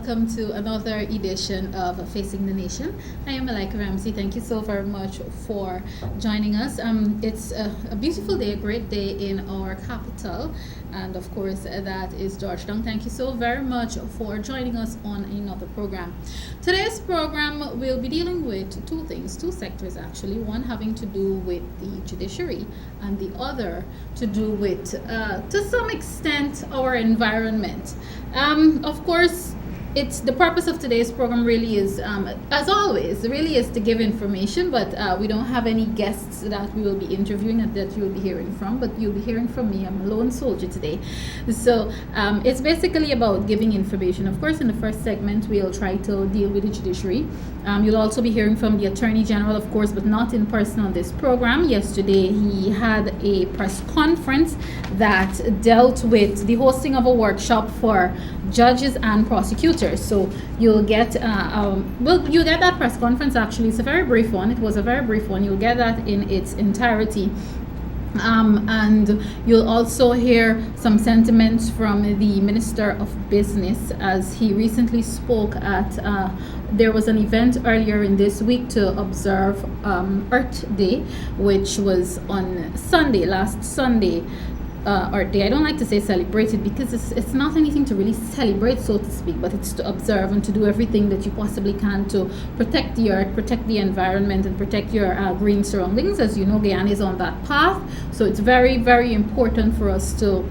welcome to another edition of Facing the Nation. I am Malika Ramsey. Thank you so very much for joining us. It's a beautiful day, a great day in our capital, and of course, that is Georgetown. Thank you so very much for joining us on another program. Today's program will be dealing with two things, two sectors actually, one having to do with the judiciary and the other to do with, to some extent, our environment. Of course, it's the purpose of today's program really is, as always, really is to give information, but we don't have any guests that we will be interviewing and that you will be hearing from, but you'll be hearing from me. I'm a lone soldier today. So it's basically about giving information. Of course, in the first segment, we'll try to deal with the judiciary. You'll also be hearing from the Attorney General, of course, but not in person on this program. Yesterday, he had a press conference that dealt with the hosting of a workshop for judges and prosecutors. So you'll get, you'll get that press conference. Actually, it's a very brief one. It was a very brief one. You'll get that in its entirety. And you'll also hear some sentiments from the Minister of Business as he recently spoke at there was an event earlier in this week to observe Earth Day, which was on Sunday, last Sunday. Earth Day. I don't like to say celebrated because it's not anything to really celebrate, so to speak, but it's to observe and to do everything that you possibly can to protect the earth, protect the environment, and protect your green surroundings. As you know, Guyana is on that path, so it's very, very important for us to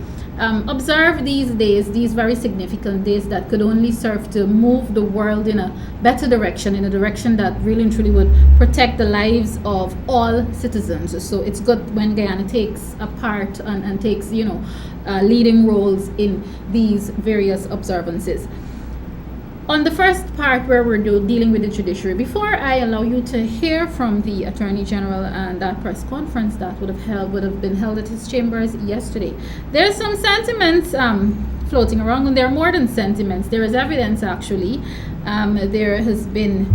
observe these days, these very significant days that could only serve to move the world in a better direction, in a direction that really and truly would protect the lives of all citizens. So it's good when Guyana takes a part and takes, leading roles in these various observances. On the first part where we're dealing with the judiciary, before I allow you to hear from the Attorney General and that press conference that would have been held at his chambers yesterday, there's some sentiments floating around, and there are more than sentiments. There is evidence actually. There has been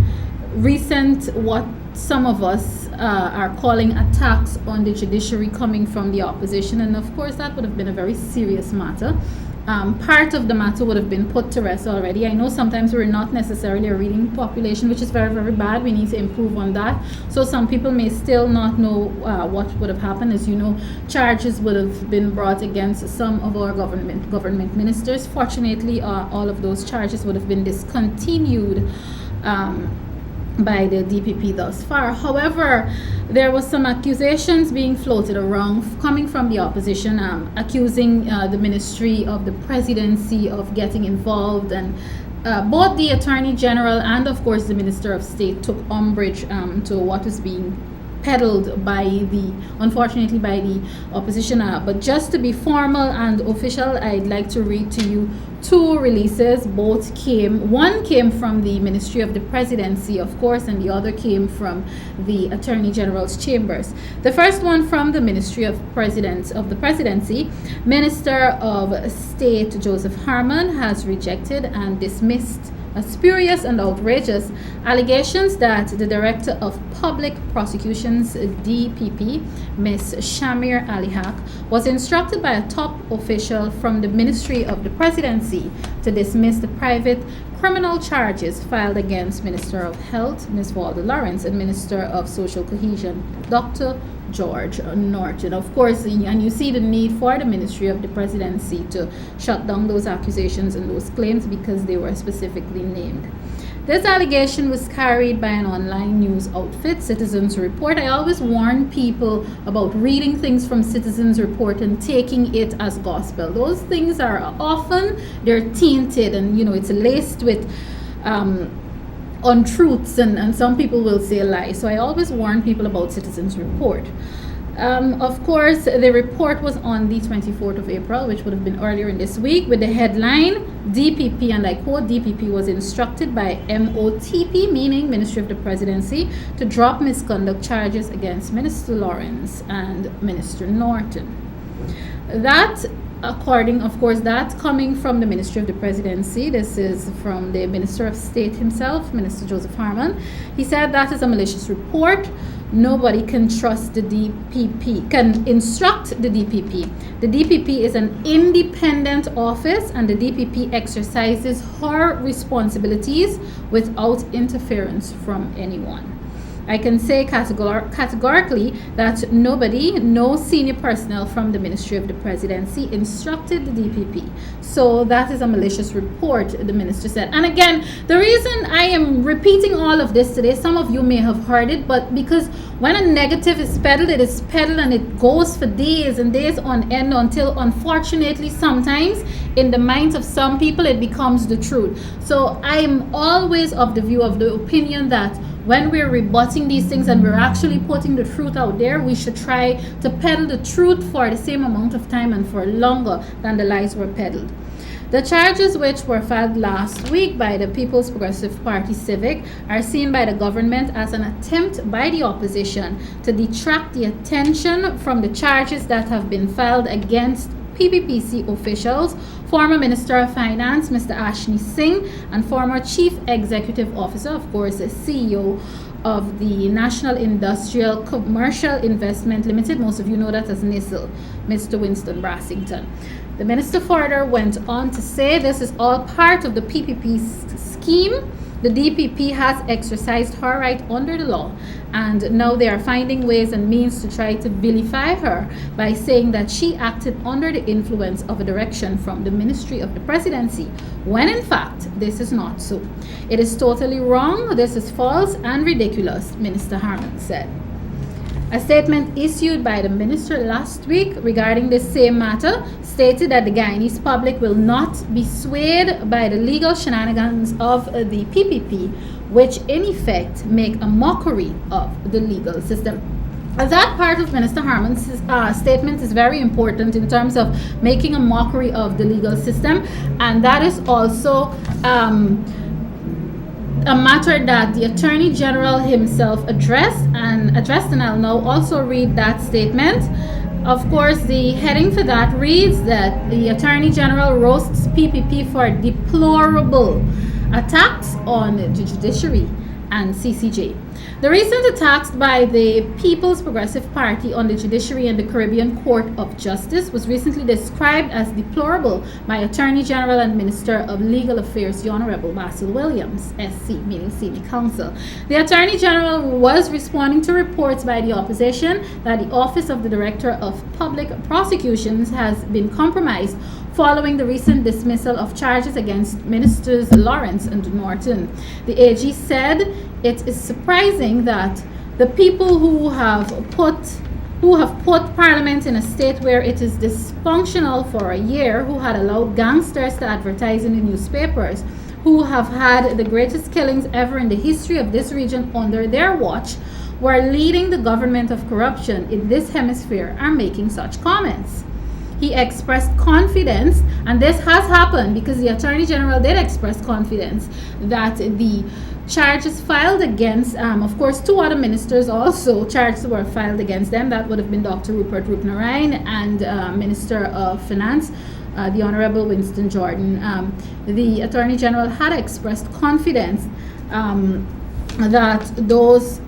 recent what some of us are calling attacks on the judiciary coming from the opposition, and of course that would have been a very serious matter. Part of the matter would have been put to rest already. I know sometimes we're not necessarily a reading population, which is very, very bad. We need to improve on that. So some people may still not know what would have happened. As you know, charges would have been brought against some of our government ministers. Fortunately, all of those charges would have been discontinued by the DPP thus far. However, there was some accusations being floated around coming from the opposition, accusing the Ministry of the Presidency of getting involved, and both the Attorney General and of course the Minister of State took umbrage to what was being peddled unfortunately by the opposition. But just to be formal and official, I'd like to read to you two releases. One came from the Ministry of the Presidency, of course, and the other came from the Attorney General's chambers. The first one from the Ministry of the Presidency, Minister of State Joseph Harmon has rejected and dismissed spurious and outrageous allegations that the Director of Public Prosecutions, DPP, Ms. Shamir Ali-Haq, was instructed by a top official from the Ministry of the Presidency to dismiss the private criminal charges filed against Minister of Health, Ms. Walda Lawrence, and Minister of Social Cohesion, Dr. George Norton. Of course, and you see the need for the Ministry of the Presidency to shut down those accusations and those claims because they were specifically named. This allegation was carried by an online news outfit, Citizens Report. I always warn people about reading things from Citizens Report and taking it as gospel. Those things are often, they're tainted, and it's laced with untruths, and some people will say lies. So I always warn people about Citizens Report. Of course, the report was on the 24th of April, which would have been earlier in this week, with the headline, DPP, and I quote, DPP was instructed by MOTP, meaning Ministry of the Presidency, to drop misconduct charges against Minister Lawrence and Minister Norton. That coming from the Ministry of the Presidency. This is from the Minister of State himself, Minister Joseph Harmon. He said that is a malicious report. nobody can trust the DPP, can instruct the DPP. The DPP is an independent office, and the DPP exercises her responsibilities without interference from anyone. I can say categorically that nobody, no senior personnel from the Ministry of the Presidency instructed the DPP. So that is a malicious report, the minister said. And again, the reason I am repeating all of this today, some of you may have heard it, but because when a negative is peddled, it is peddled and it goes for days and days on end until, unfortunately, sometimes in the minds of some people, it becomes the truth. So I am always of the view, of the opinion that when we're rebutting these things and we're actually putting the truth out there, we should try to peddle the truth for the same amount of time and for longer than the lies were peddled. The charges which were filed last week by the People's Progressive Party Civic are seen by the government as an attempt by the opposition to detract the attention from the charges that have been filed against PPPC officials, former Minister of Finance, Mr. Ashni Singh, and former Chief Executive Officer, of course, the CEO of the National Industrial Commercial Investment Limited. Most of you know that as NISL, Mr. Winston Brassington. The minister further went on to say this is all part of the PPP scheme. The DPP has exercised her right under the law, and now they are finding ways and means to try to vilify her by saying that she acted under the influence of a direction from the Ministry of the Presidency, when in fact this is not so. It is totally wrong, this is false and ridiculous, Minister Harman said. A statement issued by the minister last week regarding this same matter stated that the Guyanese public will not be swayed by the legal shenanigans of the PPP, which in effect make a mockery of the legal system. That part of Minister Harman's statement is very important in terms of making a mockery of the legal system, and that is also a matter that the Attorney General himself addressed, and I'll now also read that statement. Of course, the heading for that reads that the Attorney General roasts PPP for deplorable attacks on the judiciary and CCJ. The recent attacks by the People's Progressive Party on the judiciary and the Caribbean Court of Justice was recently described as deplorable by Attorney General and Minister of Legal Affairs, the Honorable Basil Williams, SC, meaning Senior Counsel. The Attorney General was responding to reports by the opposition that the Office of the Director of Public Prosecutions has been compromised following the recent dismissal of charges against Ministers Lawrence and Norton. The AG said it is surprising that the people who have put Parliament in a state where it is dysfunctional for a year, who had allowed gangsters to advertise in the newspapers, who have had the greatest killings ever in the history of this region under their watch, were leading the government of corruption in this hemisphere, are making such comments. He expressed confidence, and this has happened because the Attorney General did express confidence that the charges filed against, of course, two other ministers also, charges were filed against them. That would have been Dr. Rupert Rupnarain and Minister of Finance, the Honorable Winston Jordan. The Attorney General had expressed confidence that those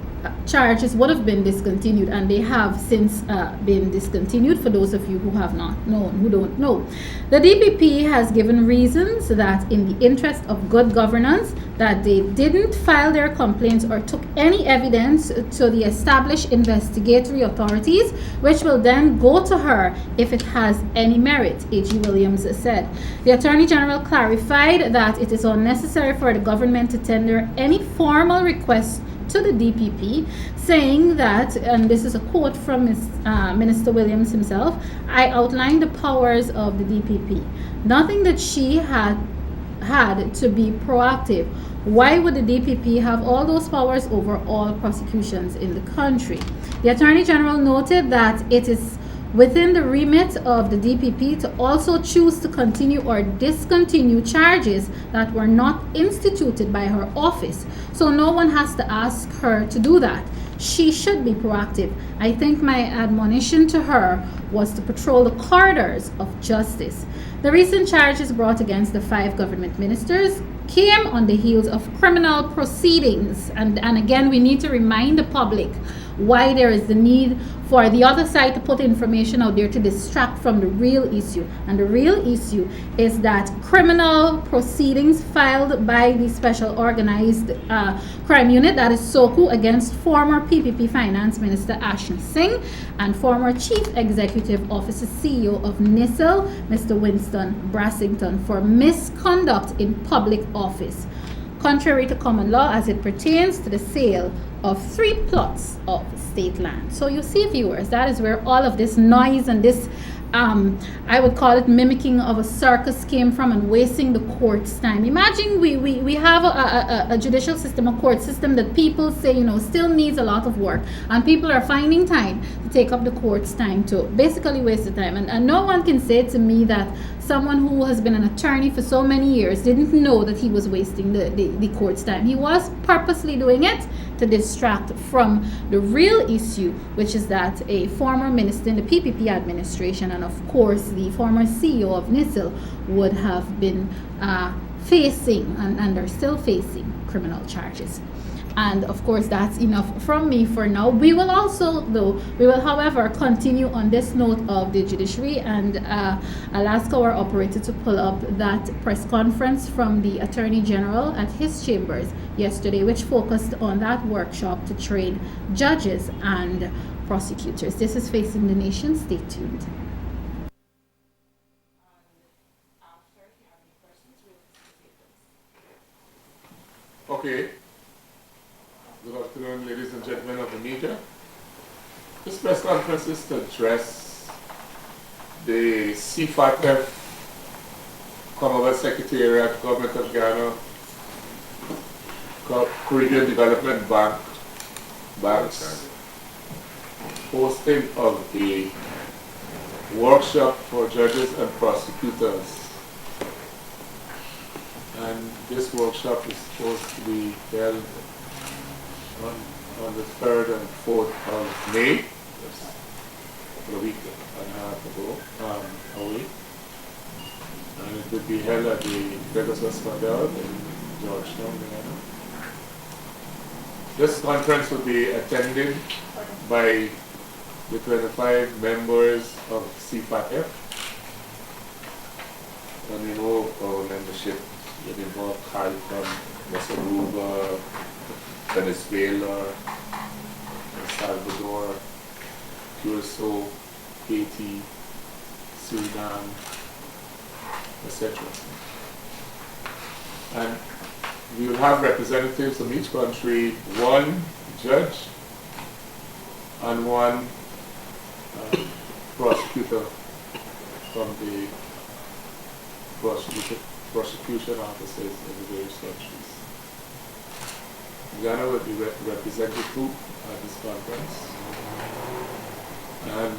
charges would have been discontinued, and they have since been discontinued, for those of you who have not known, who don't know. The DPP has given reasons that in the interest of good governance that they didn't file their complaints or took any evidence to the established investigatory authorities, which will then go to her if it has any merit, A.G. Williams said. The Attorney General clarified that it is unnecessary for the government to tender any formal request to the DPP, saying that, and this is a quote from Minister Williams himself, I outlined the powers of the DPP. Nothing that she had to be proactive. Why would the DPP have all those powers over all prosecutions in the country? The Attorney General noted that it is within the remit of the DPP to also choose to continue or discontinue charges that were not instituted by her office. So no one has to ask her to do that. She should be proactive. I think my admonition to her was to patrol the corridors of justice. The recent charges brought against the 5 government ministers came on the heels of criminal proceedings. And again, we need to remind the public why there is the need for the other side to put information out there to distract from the real issue. And the real issue is that criminal proceedings filed by the Special Organized Crime Unit, that is SOCU, against former PPP Finance Minister Ashna Singh and former Chief Executive Officer CEO of NISL, Mr. Winston Brassington, for misconduct in public office, contrary to common law as it pertains to the sale of 3 plots of state land. So you see, viewers, that is where all of this noise and this I would call it mimicking of a circus came from, and wasting the court's time. Imagine we have a judicial system, a court system that people say, still needs a lot of work, and people are finding time to take up the court's time to basically waste the time. And no one can say to me that someone who has been an attorney for so many years didn't know that he was wasting the court's time. He was purposely doing it to distract from the real issue, which is that a former minister in the PPP administration, and of course the former CEO of NISL, would have been facing, and are still facing, criminal charges. And of course, that's enough from me for now. We will however continue on this note of the judiciary, and I'll ask our operator to pull up that press conference from the Attorney General at his chambers yesterday, which focused on that workshop to train judges and prosecutors. This is Facing the Nation. Stay tuned. Okay. Good afternoon, ladies and gentlemen of the media. This press conference is to address the CFATF, Commonwealth Secretariat, Government of Ghana, Caribbean Development Bank's hosting of a workshop for judges and prosecutors. And this workshop is supposed to be held on the 3rd and 4th of May, that's a week and a half ago, away. And it will be held at the Pegasus Hotel in Georgetown, Ghana. This conference will be attended by the 25 members of CFATF. And you know our membership will involve Kyle from Aruba, Venezuela, El Salvador, Curacao, Haiti, Suriname, etc. And we will have representatives from each country, one judge and one prosecutor from the prosecution offices in the various countries. Ghana will be represented too at this conference. And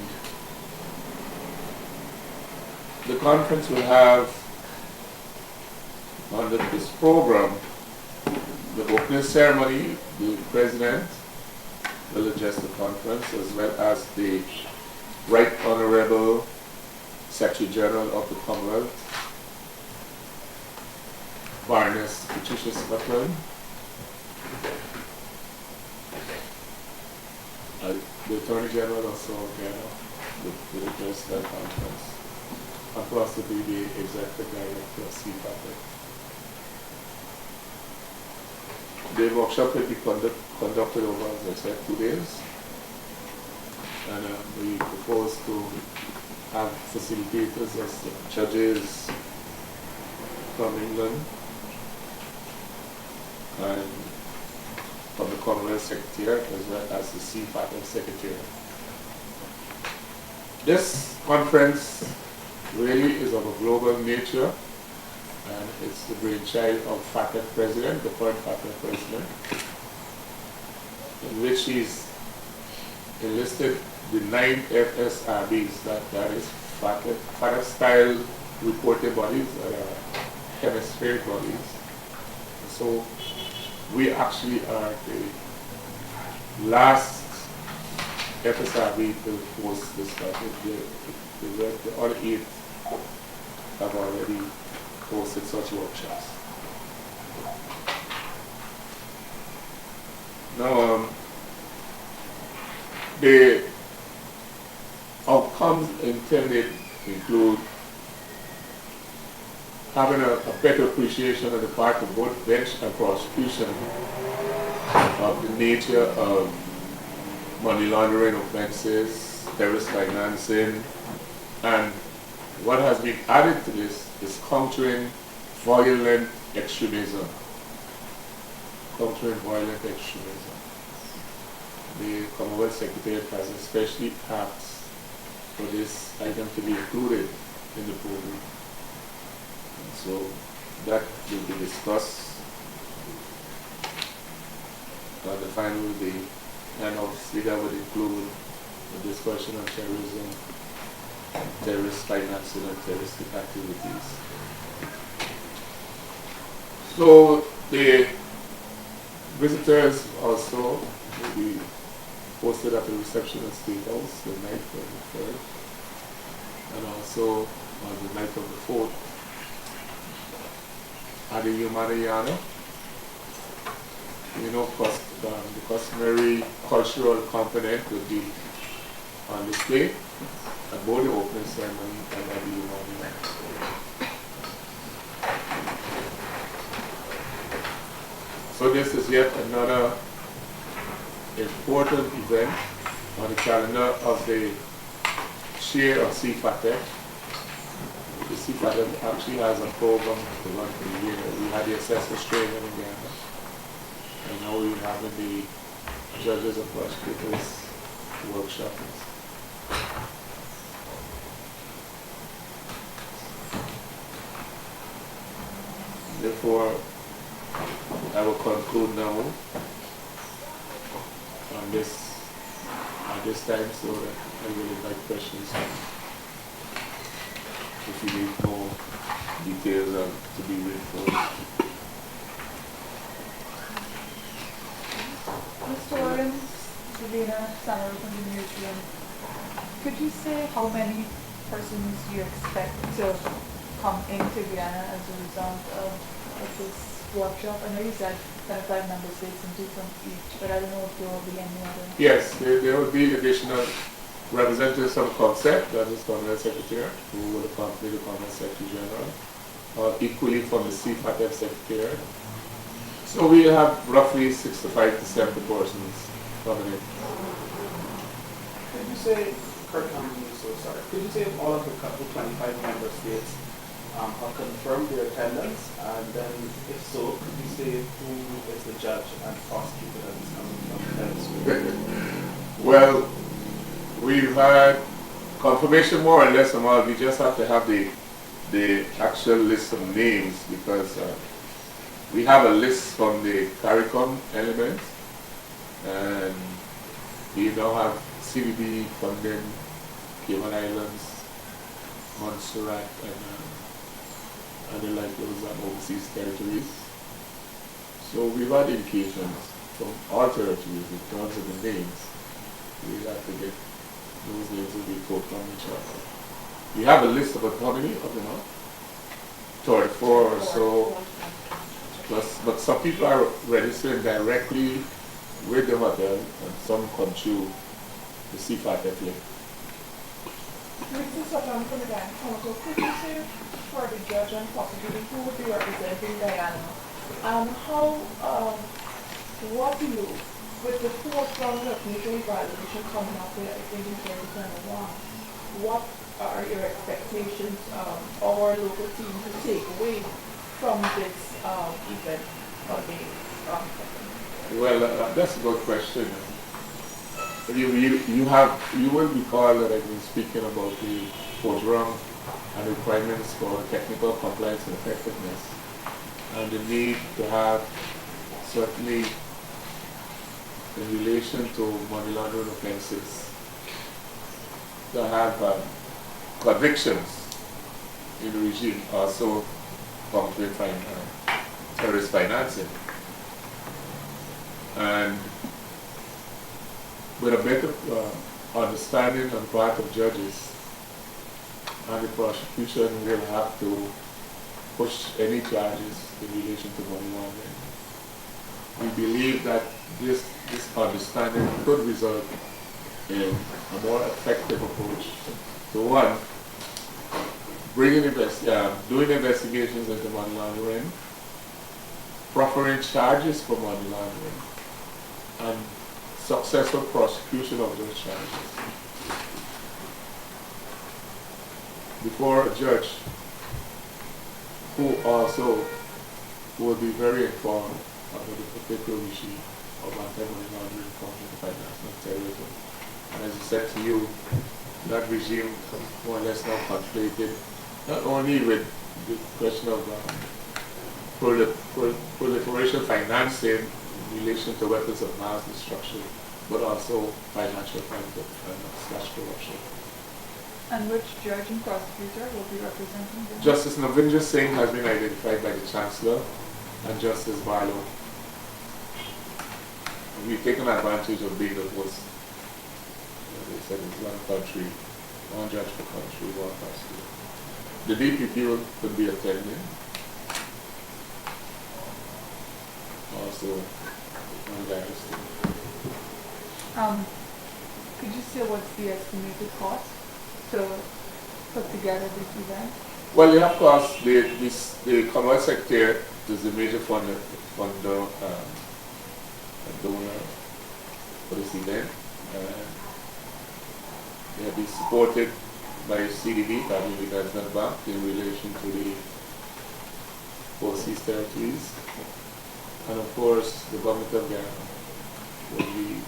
the conference will have, under this program, the opening ceremony. The President will address the conference, as well as the Right Honorable Secretary General of the Commonwealth, Baroness Patricia Scotland. The Attorney General also will address that conference, and possibly the Executive Director of CFATF. The workshop will be conducted over, as I said, 2 days, and we propose to have facilitators as judges from England and from the Commonwealth Secretariat, as well as the CFATF Secretariat. This conference really is of a global nature, and it's the brainchild of FATF President, the current FATF President, in which he's enlisted the 9 FSRBs, that is FATF style reporting bodies that are hemispheric bodies. So we actually are the last FSRB to host this project. The other 8 have already hosted such workshops. Now, The outcomes intended include having a better appreciation on the part of both bench and prosecution of the nature of money laundering offenses, terrorist financing, and what has been added to this is countering violent extremism. Countering violent extremism. The Commonwealth Secretariat has especially asked for this item to be included in the program. And so that will be discussed on the final day, and obviously that would include the discussion on terrorism, terrorist financing, and terroristic activities. So the visitors also will be posted at the reception at State House the night of the 3rd, and also on the night of the 4th at the Humaniana. You know, the customary cultural component will be on display at both the opening ceremony and at the Humaniana. So this is yet another important event on the calendar of the share of CFATEC. The CFATEC actually has a program to run for the year. We had the assessors training in Ghana, and now we're having the judges and prosecutors workshop. Therefore, I will conclude now on this at this time, so that I will invite questions if you need more details to be reinforced. Mr. Williams, Savina, Summer from the newsroom. Could you say how many persons you expect to come into Guyana as a result of this workshop? I know you said 25 member states and 2 from each, but I don't know if there will be any other. Yes, there will be additional representatives from CONCEPT, that is Commonwealth Secretariat, who will accompany the Commonwealth Secretary General, equally from the CFATEC Secretariat. So we have roughly 65 to 70 persons coming in. Could you say, correct me, I'm so sorry, could you say if all of the 25 member states have confirmed their attendance, and then if so, could you say who is the judge and prosecutor that is coming from that? Well, we've had confirmation more or less on all. We just have to have the actual list of names, because we have a list from the CARICOM element, and we now have CBD funding Cayman Islands, Montserrat, and the like those overseas territories. So we've had indications from all territories in terms of the names. We have to get those names will be forthcoming each other. We have a list of how many of them are? 34 or so. Plus, but some people are registering directly with the hotel, and some come through the CFATEC link. Mr. Sutton from the Guyana Council, could you say for the judge and prosecutor who would be representing Guyana, and what do you, with the 4th round of mutual evaluation coming up with, I think in 2021, what are your expectations of our local team to take away from this event on the Well, that's a good question. You will recall that I've been speaking about the 4th round and requirements for technical compliance and effectiveness, and the need to have, certainly in relation to money laundering offenses, to have convictions in the regime, also countering terrorist financing. And with a better understanding on the part of judges, and the prosecution will have to push any charges in relation to money laundering. We believe that this understanding could result in a more effective approach to one, doing investigations into money laundering, proffering charges for money laundering, and successful prosecution of those charges before a judge who also will be very informed about the particular regime of anti-money laundering, corruption, financing, and terrorism. And as I said to you, that regime more or less now conflated not only with the question of proliferation financing in relation to weapons of mass destruction, but also financial crime slash corruption. And which judge and prosecutor will be representing them? Justice Navindra Singh has been identified by the Chancellor and Justice Barlow. We've taken advantage of being the host. They said it's one country, one judge per country, one prosecutor. The DPP could be attending. Also, one garrison. Could you say what's the estimated cost to put together this event? Well, yeah, of course, the Commerce Secretary is the major donor for this event. They have been supported by CDB, Family Development Bank, in relation to the overseas territories. And of course, the government of Ghana will be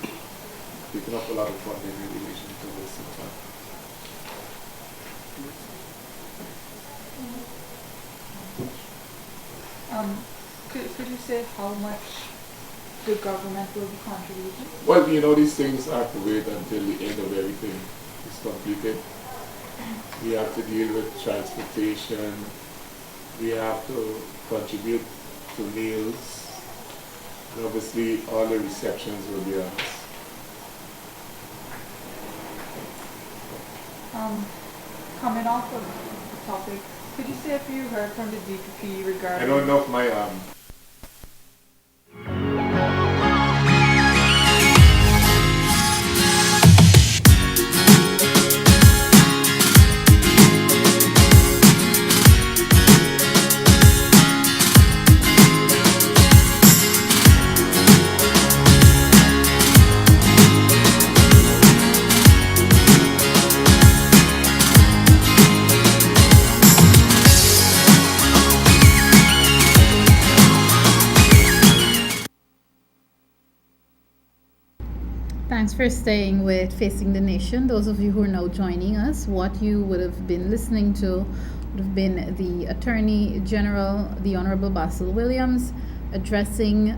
picking up a lot of funding in relation to this event. Could you say how much the government will be contributing? Well, these things have to wait until the end of everything is completed. We have to deal with transportation. We have to contribute to meals. And obviously, all the receptions will be on us. Coming off of the topic, could you say if you heard from the DPP regarding... I don't know if my Thanks for staying with Facing the Nation. Those of you who are now joining us, what you would have been listening to would have been the Attorney General, the Honorable Basil Williams, addressing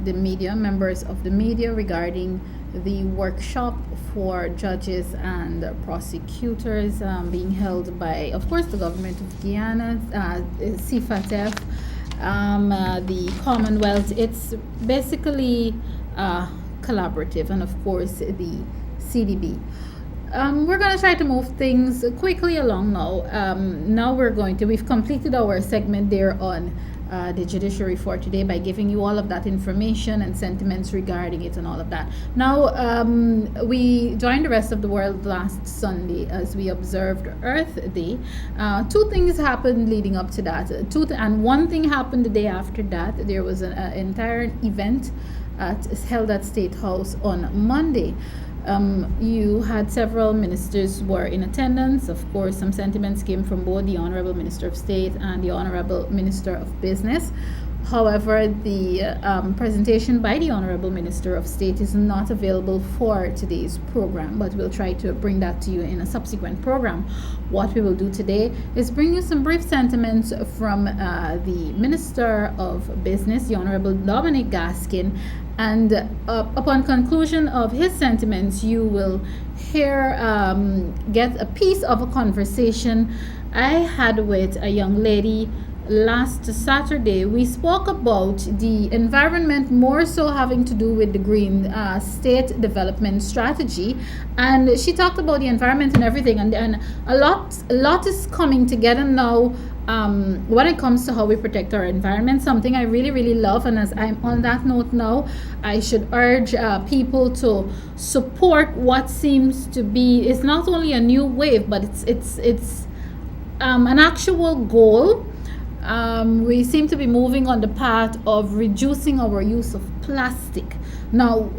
the media, members of the media, regarding the workshop for judges and prosecutors being held by, of course, the government of Guyana, CFATF, the Commonwealth. It's basically collaborative, and of course the CDB. We're going to try to move things quickly along now. We've completed our segment there on the judiciary for today by giving you all of that information and sentiments regarding it and all of that. Now, we joined the rest of the world last Sunday as we observed Earth Day. Two things happened leading up to that. And one thing happened the day after that. There was an entire event held at State House on Monday. You had several ministers were in attendance. Of course, some sentiments came from both the Honorable Minister of State and the Honorable Minister of Business. However, the presentation by the Honorable Minister of State is not available for today's program, but we'll try to bring that to you in a subsequent program. What we will do today is bring you some brief sentiments from the Minister of Business, the Honorable Dominic Gaskin, and upon conclusion of his sentiments, you will get a piece of a conversation I had with a young lady last Saturday. We spoke about the environment, more so having to do with the Green State Development Strategy, and she talked about the environment and everything, and a lot is coming together now when it comes to how we protect our environment, something I really, really love. And as I'm on that note now, I should urge people to support what seems to be, it's not only a new wave, but it's an actual goal. We seem to be moving on the path of reducing our use of plastic. Now,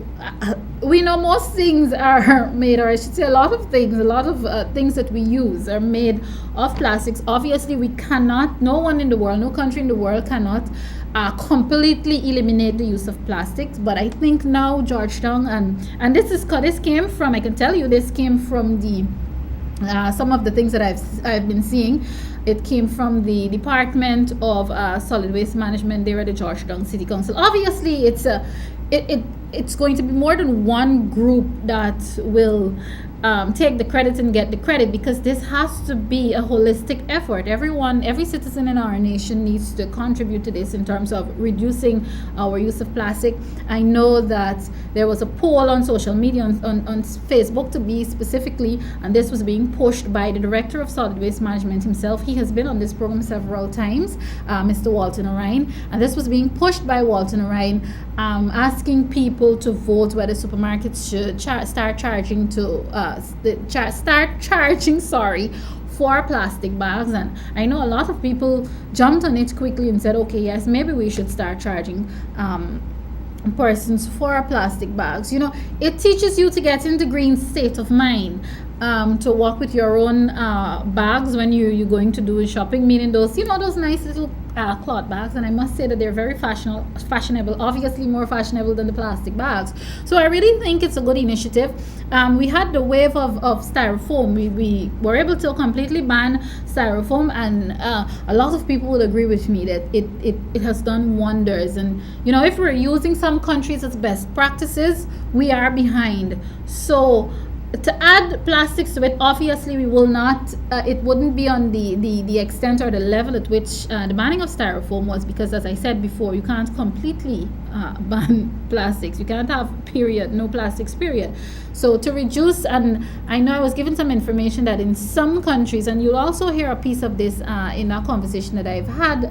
we know most things are made, or I should say a lot of things that we use are made of plastics. Obviously, we cannot, no one in the world, no country in the world cannot completely eliminate the use of plastics. But I think now Georgetown, and this came from, I can tell you, this came from the some of the things that I've been seeing. It came from the Department of Solid Waste Management there at the Georgetown City Council. Obviously, it's going to be more than one group that will take the credit and get the credit, because this has to be a holistic effort. Every citizen in our nation needs to contribute to this in terms of reducing our use of plastic. I know that there was a poll on social media, on Facebook to be specifically, and this was being pushed by the Director of Solid Waste Management himself. He has been on this program several times, Mr. Walton Orion, and this was being pushed by Walton Orion, asking people to vote whether supermarkets should start charging for plastic bags. And I know a lot of people jumped on it quickly and said, okay, yes, maybe we should start charging persons for plastic bags. You know, it teaches you to get in the green state of mind, to walk with your own bags when you're going to do shopping, meaning those nice little cloth bags. And I must say that they're very fashionable, obviously more fashionable than the plastic bags. So I really think it's a good initiative. We had the wave of styrofoam. We were able to completely ban styrofoam, and a lot of people would agree with me that it has done wonders. And if we're using some countries as best practices, we are behind. So to add plastics to it, obviously we will not, it wouldn't be on the extent or the level at which the banning of styrofoam was, because as I said before, you can't completely ban plastics. You can't have no plastics, period. So to reduce, and I know I was given some information that in some countries, and you'll also hear a piece of this in a conversation that I've had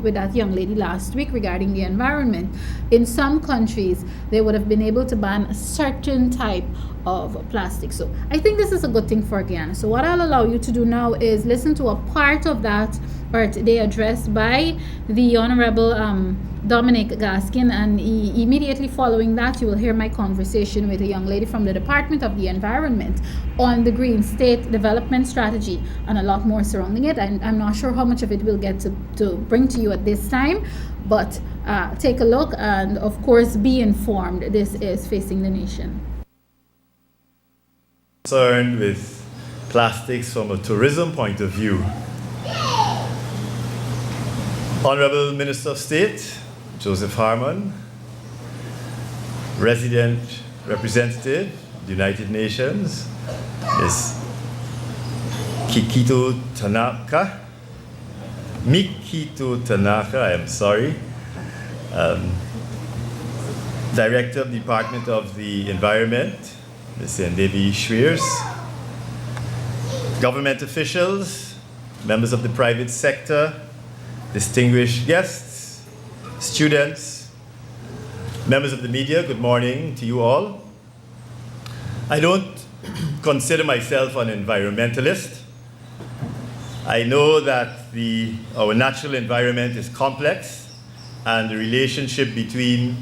with that young lady last week regarding the environment. In some countries, they would have been able to ban a certain type of plastic. So I think this is a good thing for Guyana. So what I'll allow you to do now is listen to a part of that Earth Day address by the Honorable Dominic Gaskin, and immediately following that you will hear my conversation with a young lady from the Department of the Environment on the Green State Development Strategy and a lot more surrounding it. And I'm not sure how much of it we'll get to bring to you at this time, but take a look and of course be informed. This is Facing the Nation. Concerned with plastics from a tourism point of view. Honorable Minister of State Joseph Harmon, Resident Representative, United Nations, Ms. Mikito Tanaka, I am sorry, Director of the Department of the Environment, Ms. Devi Schweers, government officials, members of the private sector, distinguished guests, students, members of the media, good morning to you all. I don't consider myself an environmentalist. I know that our natural environment is complex, and the relationship between